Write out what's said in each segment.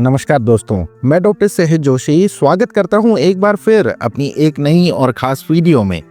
नमस्कार दोस्तों, मैं डॉक्टर सेहत जोशी स्वागत करता हूं एक बार फिर अपनी एक नई और खास वीडियो में।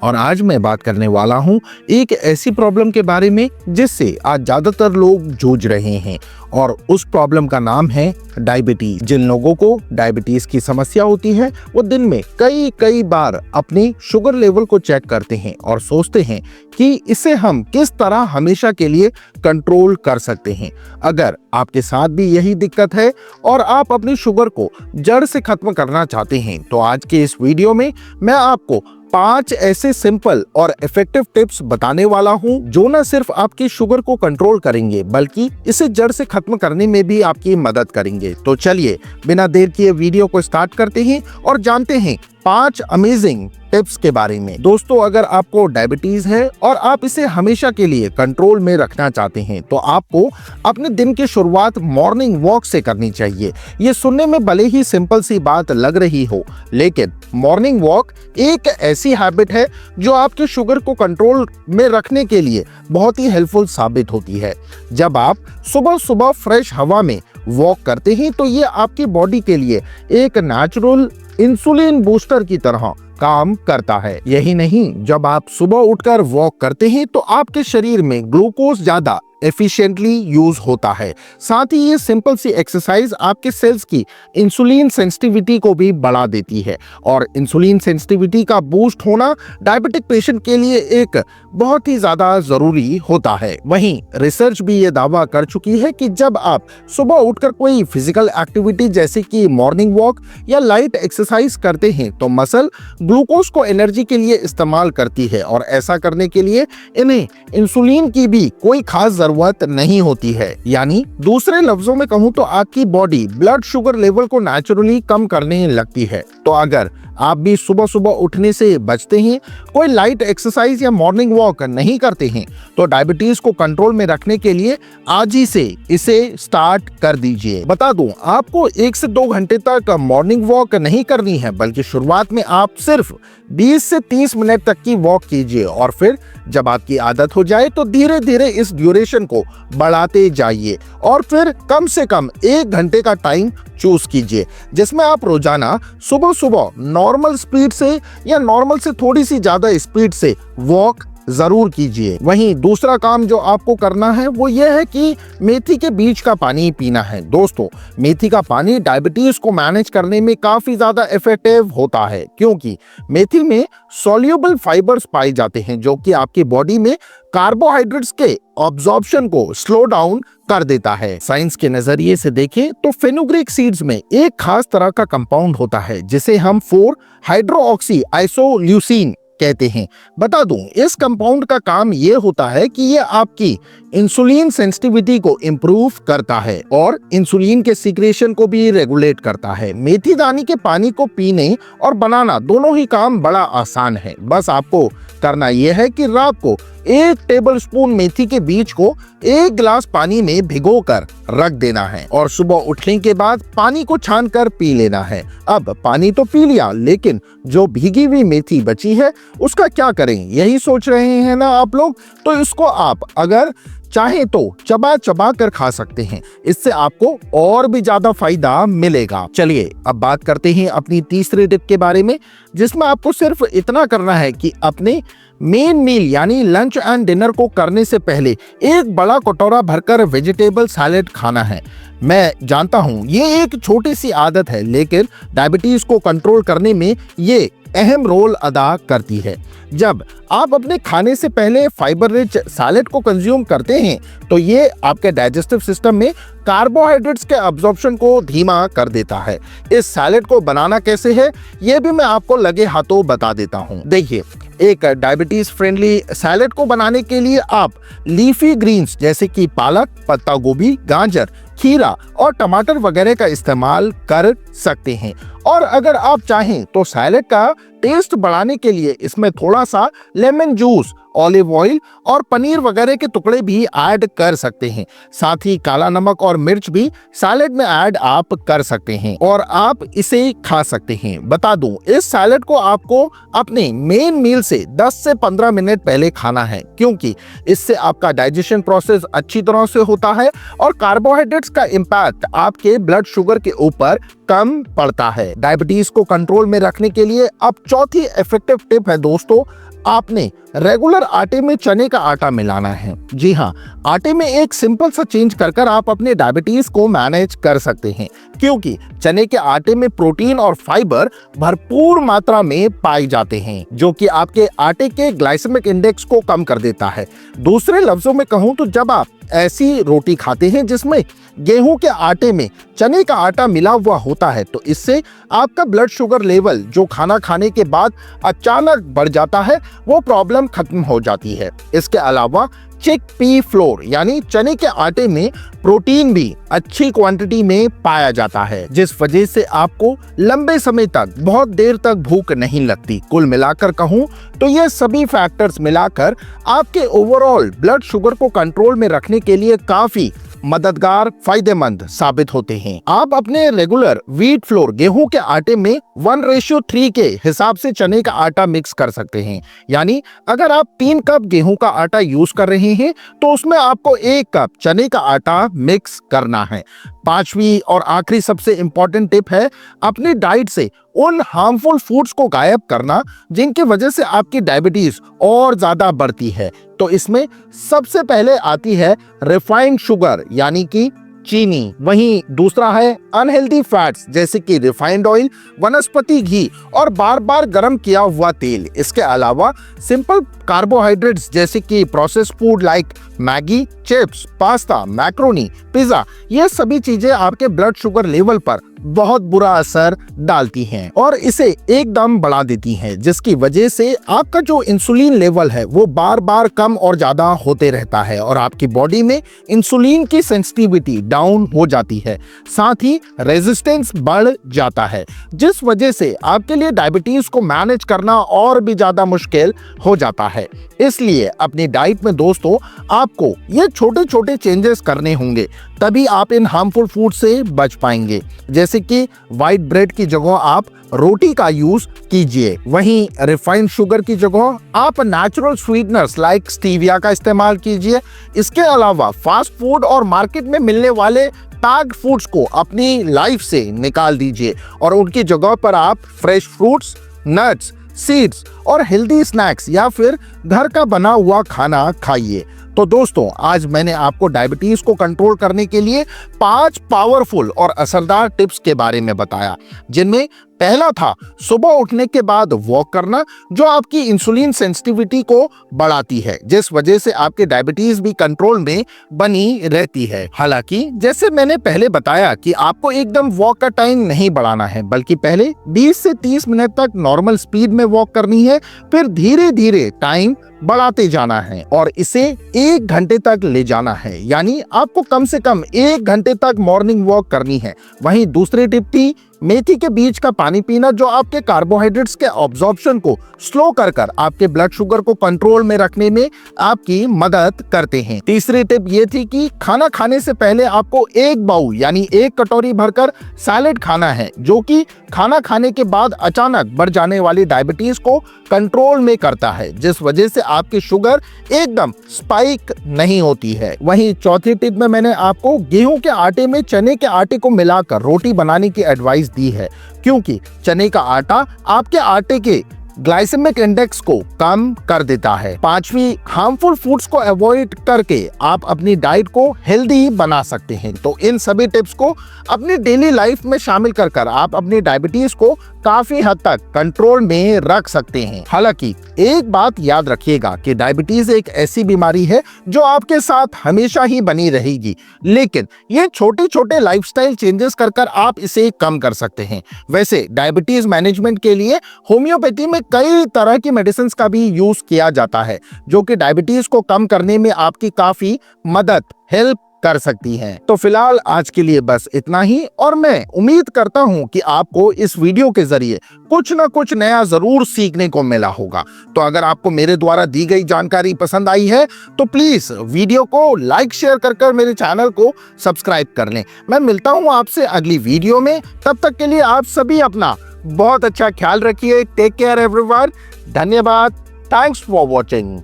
और आज मैं बात करने वाला हूं एक ऐसी प्रॉब्लम के बारे में जिससे आज ज्यादातर लोग जूझ रहे हैं, और उस प्रॉब्लम का नाम है डायबिटीज। जिन लोगों को डायबिटीज की समस्या होती है वो दिन में कई बार अपनी शुगर लेवल को चेक करते हैं और सोचते हैं कि इसे हम किस तरह हमेशा के लिए कंट्रोल कर सकते हैं। अगर आपके साथ भी यही दिक्कत है और आप अपनी शुगर को जड़ से खत्म करना चाहते हैं तो आज के इस वीडियो में मैं आपको 5 ऐसे सिंपल और इफेक्टिव टिप्स बताने वाला हूं जो न सिर्फ आपकी शुगर को कंट्रोल करेंगे बल्कि इसे जड़ से खत्म करने में भी आपकी मदद करेंगे। तो चलिए बिना देर किए वीडियो को स्टार्ट करते हैं और जानते हैं 5 अमेजिंग टिप्स के बारे में। दोस्तों, अगर आपको डायबिटीज है और आप इसे हमेशा के लिए कंट्रोल में रखना चाहते हैं तो आपको अपने दिन की शुरुआत मॉर्निंग वॉक से करनी चाहिए। ये सुनने में भले ही सिंपल सी बात लग रही हो, लेकिन मॉर्निंग वॉक एक ऐसी हैबिट है जो आपके शुगर को कंट्रोल में रखने के लिए बहुत ही हेल्पफुल साबित होती है। जब आप सुबह सुबह फ्रेश हवा में वॉक करते हैं तो ये आपकी बॉडी के लिए एक नेचुरल इंसुलिन बूस्टर की तरह काम करता है। यही नहीं, जब आप सुबह उठकर वॉक करते हैं तो आपके शरीर में ग्लूकोज ज्यादा एफिशिएंटली यूज होता है। साथ ही ये सिंपल सी एक्सरसाइज आपके सेल्स की इंसुलिन सेंसिटिविटी को भी बढ़ा देती है, और इंसुलिन सेंसिटिविटी का बूस्ट होना डायबिटिक पेशेंट के लिए एक बहुत ही ज्यादा जरूरी होता है। वहीं रिसर्च भी ये दावा कर चुकी है कि जब आप सुबह उठकर कोई फिजिकल एक्टिविटी जैसे कि मॉर्निंग वॉक या लाइट एक्सरसाइज करते हैं तो मसल ग्लूकोज को एनर्जी के लिए इस्तेमाल करती है, और ऐसा करने के लिए इन्हें इंसुलिन की भी कोई खास जरूरत नहीं होती है। यानी दूसरे लफ्जों में कहूं तो आपकी बॉडी ब्लड शुगर लेवल को नेचुरली कम करने लगती है। तो अगर आप भी सुबह सुबह उठने से बचते हैं, कोई लाइट एक्सरसाइज या मॉर्निंग वॉक नहीं करते हैं तो डायबिटीज को कंट्रोल में रखने के लिए आज ही से इसे स्टार्ट कर दीजिए। बता दूं, आपको 1 से 2 घंटे तक मॉर्निंग वॉक नहीं करनी है, बल्कि शुरुआत में आप सिर्फ 20 से 30 मिनट तक की वॉक कीजिए, और फिर जब आपकी आदत हो जाए तो धीरे धीरे इस ड्यूरेशन को बढ़ाते जाइए, और फिर कम से कम 1 घंटे का टाइम चूज कीजिए जिसमें आप रोजाना सुबह सुबह नॉर्मल स्पीड से या नॉर्मल से थोड़ी सी ज्यादा स्पीड से वॉक जरूर कीजिए। वहीं दूसरा काम जो आपको करना है वो ये है कि मेथी के बीज का पानी पीना है। दोस्तों, मेथी का पानी डायबिटीज को मैनेज करने में काफी ज्यादा इफेक्टिव होता है, क्योंकि मेथी में सॉल्युबल फाइबर्स पाए जाते हैं जो कि आपकी बॉडी में कार्बोहाइड्रेट्स के ऑब्जॉर्प्शन को स्लो डाउन कर देता है। साइंस के नजरिए से देखें तो फेनुग्रीक सीड्स में एक खास तरह का कंपाउंड होता है जिसे हम 4 हाइड्रोक्सी आइसोल्यूसिन कहते हैं। बता दूं, इस कंपाउंड का काम ये होता है कि ये आपकी इंसुलिन सेंसिटिविटी को इंप्रूव करता है और इंसुलिन के सीक्रेशन को भी रेगुलेट करता है। मेथी दानी के पानी को पीने और बनाना दोनों ही काम बड़ा आसान है। बस आपको करना यह है कि रात को 1 टेबलस्पून मेथी के बीज को 1 गिलास पानी में भिगोकर रख देना है, और सुबह उठने के बाद पानी को छानकर पी लेना है। अब पानी तो पी लिया, लेकिन जो भीगी हुई मेथी बची है उसका क्या करें, यही सोच रहे हैं ना आप लोग? तो इसको आप अगर चाहे तो चबा चबा कर खा सकते हैं। इससे आपको और भी ज्यादा फायदा मिलेगा। चलिए अब बात करते हैं अपनी तीसरी टिप के बारे में, जिसमें आपको सिर्फ इतना करना है कि अपने मेन मील यानी लंच एंड डिनर को करने से पहले एक बड़ा कटोरा भरकर वेजिटेबल सैलेड खाना है। मैं जानता हूं ये एक छोटी सी आदत है, लेकिन डायबिटीज को कंट्रोल करने में ये अहम रोल अदा करती है। जब आप अपने खाने से पहले फाइबर रिच सैलेड को कंज्यूम करते हैं तो ये आपके डाइजेस्टिव सिस्टम में कार्बोहाइड्रेट्स के अब्जॉर्प्शन को धीमा कर देता है। इस सैलेड को बनाना कैसे है ये भी मैं आपको लगे हाथों बता देता हूं। देखिए, एक डायबिटीज फ्रेंडली सैलेड को बनाने के लिए आप लीफी ग्रीन्स जैसे कि पालक, पत्ता गोभी, गाजर, खीरा और टमाटर वगैरह का इस्तेमाल कर सकते हैं। और अगर आप चाहें तो सैलेड का टेस्ट बढ़ाने के लिए इसमें थोड़ा सा लेमन जूस ऑलिव ऑयल और पनीर वगैरह के टुकड़े भी ऐड कर सकते हैं। साथ ही काला नमक और मिर्च भी सैलेड में ऐड आप कर सकते हैं और आप इसे खा सकते हैं। बता दूं, इस सैलेड को आपको अपने मेन मील से 10 से 15 मिनट पहले खाना है, क्योंकि इससे आपका डाइजेशन प्रोसेस अच्छी तरह से होता है और कार्बोहाइड्रेट्स का इंपैक्ट आपके ब्लड शुगर के ऊपर कम पड़ता है। डायबिटीज को कंट्रोल में रखने के लिए अब चौथी इफेक्टिव टिप है दोस्तों, आपने रेगुलर आटे में चने का आटा मिलाना है। जी हाँ, आटे में एक सिंपल सा चेंज कर आप अपने डायबिटीज को मैनेज कर सकते हैं, क्योंकि चने के आटे में प्रोटीन और फाइबर भरपूर मात्रा में पाए जाते हैं, जो कि आपके आटे के ग्लाइसेमिक इंडेक्स को कम कर देता है। दूसरे लफ्जों में कहूं तो जब आप ऐसी रोटी खाते हैं जिसमें गेहूं के आटे में चने का आटा मिला हुआ होता है, तो इससे आपका ब्लड शुगर लेवल जो खाना खाने के बाद अचानक बढ़ जाता है, वो प्रॉब्लम खत्म हो जाती है। इसके अलावा चिक पी फ्लोर यानी चने के आटे में प्रोटीन भी अच्छी क्वांटिटी में पाया जाता है, जिस वजह से आपको लंबे समय तक बहुत देर तक भूख नहीं लगती। कुल मिलाकर कहूं तो ये सभी फैक्टर्स मिलाकर आपके ओवरऑल ब्लड शुगर को कंट्रोल में रखने के लिए काफी मददगार, फायदेमंद साबित होते हैं। आप अपने रेगुलर व्हीट फ्लोर गेहूं के आटे में 1:3 के हिसाब से चने का आटा मिक्स कर सकते हैं। यानी अगर आप 3 कप गेहूं का आटा यूज कर रहे हैं तो उसमें आपको 1 कप चने का आटा मिक्स करना है। पांचवी और आखिरी सबसे इंपॉर्टेंट टिप है अपनी डाइट से उन हार्मफुल फूड्स को गायब करना जिनकी वजह से आपकी डायबिटीज और ज्यादा बढ़ती है। तो इसमें सबसे पहले आती है रिफाइंड शुगर यानी कि चीनी। वहीं दूसरा है अनहेल्दी फैट्स जैसे कि रिफाइंड ऑयल, वनस्पति घी और बार बार गर्म किया हुआ तेल। इसके अलावा सिंपल कार्बोहाइड्रेट्स जैसे कि processed food like Maggi, chips, pasta, macaroni, pizza, ये सभी चीजें आपके ब्लड शुगर लेवल पर बहुत बुरा असर डालती हैं और इसे एकदम बढ़ा देती हैं, जिसकी वजह से आपका जो इंसुलिन लेवल है वो बार बार कम और ज्यादा होते रहता है और आपकी बॉडी में इंसुलिन की सेंसिटिविटी डाउन हो जाती है। साथ ही रेजिस्टेंस बढ़ जाता है, जिस वजह से आपके लिए डायबिटीज को मैनेज करना और भी ज्यादा मुश्किल हो जाता है। इसलिए अपनी डाइट में दोस्तों आपको ये छोटे छोटे चेंजेस करने होंगे, तभी आप इन हार्मफुल फूड से बच पाएंगे। जैसे कि व्हाइट ब्रेड की जगह आप रोटी का यूज कीजिए। वहीं रिफाइंड शुगर की जगह आप नेचुरल स्वीटनर्स लाइक स्टीविया का इस्तेमाल कीजिए। इसके अलावा फास्ट फूड और मार्केट में मिलने वाले पैक्ड फूड्स को अपनी लाइफ से निकाल दीजिए और उनकी जगह पर आप फ्रेश फ्रूट्स, नट्स, सीड्स और हेल्दी स्नैक्स या फिर घर का बना हुआ खाना खाइए। तो दोस्तों, आज मैंने आपको डायबिटीज को कंट्रोल करने के लिए 5 पावरफुल और असरदार टिप्स के बारे में बताया, जिनमें पहला था सुबह उठने के बाद वॉक करना, जो आपकी इंसुलिन सेंसिटिविटी को बढ़ाती है, जिस वजह से आपके डायबिटीज भी कंट्रोल में बनी रहती है। हालांकि जैसे मैंने पहले बताया कि आपको एकदम वॉक का टाइम नहीं बढ़ाना है, बल्कि पहले 20 से 30 मिनट तक नॉर्मल स्पीड में वॉक करनी है, फिर धीरे धीरे टाइम बढ़ाते जाना है और इसे 1 घंटे तक ले जाना है। यानी आपको कम से कम 1 घंटे तक मॉर्निंग वॉक करनी है। वहीं दूसरी टिप थी मेथी के बीज का पानी पीना, जो आपके कार्बोहाइड्रेट्स के ऑब्जॉर्प्शन को स्लो कर आपके ब्लड शुगर को कंट्रोल में रखने में आपकी मदद करते हैं। तीसरी टिप ये थी कि खाना खाने से पहले आपको 1 बाउल यानी 1 कटोरी भरकर सैलेड खाना है, जो कि खाना खाने के बाद अचानक बढ़ जाने वाली डायबिटीज को कंट्रोल में करता है, जिस वजह से आपकी शुगर एकदम स्पाइक नहीं होती है। वहीं चौथी टिप में मैंने आपको गेहूं के आटे में चने के आटे को मिलाकर रोटी बनाने की एडवाइस दी है, क्योंकि चने का आटा आपके आटे के ग्लाइसेमिक इंडेक्स को कम कर देता है। पांचवी, हार्मफुल फूड्स को अवॉइड करके आप अपनी डाइट को हेल्दी बना सकते हैं। तो इन सभी टिप्स को अपनी डेली लाइफ में शामिल कर आप अपनी डायबिटीज को काफी हद तक कंट्रोल में रख सकते हैं। हालांकि एक बात याद रखिएगा कि डायबिटीज एक ऐसी बीमारी है जो आपके साथ हमेशा ही बनी रहेगी, लेकिन ये छोटे छोटे लाइफस्टाइल चेंजेस कर आप इसे कम कर सकते हैं। वैसे डायबिटीज मैनेजमेंट के लिए होम्योपैथी में कई तरह की मेडिसिन का भी यूज किया जाता है, जो कि डायबिटीज को कम करने में आपकी काफी मदद हेल्प कर सकती हैं। तो फिलहाल आज के लिए बस इतना ही, और मैं उम्मीद करता हूं कि आपको इस वीडियो के जरिए कुछ ना कुछ नया जरूर सीखने को मिला होगा। तो अगर आपको मेरे द्वारा दी गई जानकारी पसंद आई है तो प्लीज वीडियो को लाइक शेयर कर मेरे चैनल को सब्सक्राइब कर लें। मैं मिलता हूं आपसे अगली वीडियो में, तब तक के लिए आप सभी अपना बहुत अच्छा ख्याल रखिए। Take care everyone. धन्यवाद। Thanks for watching.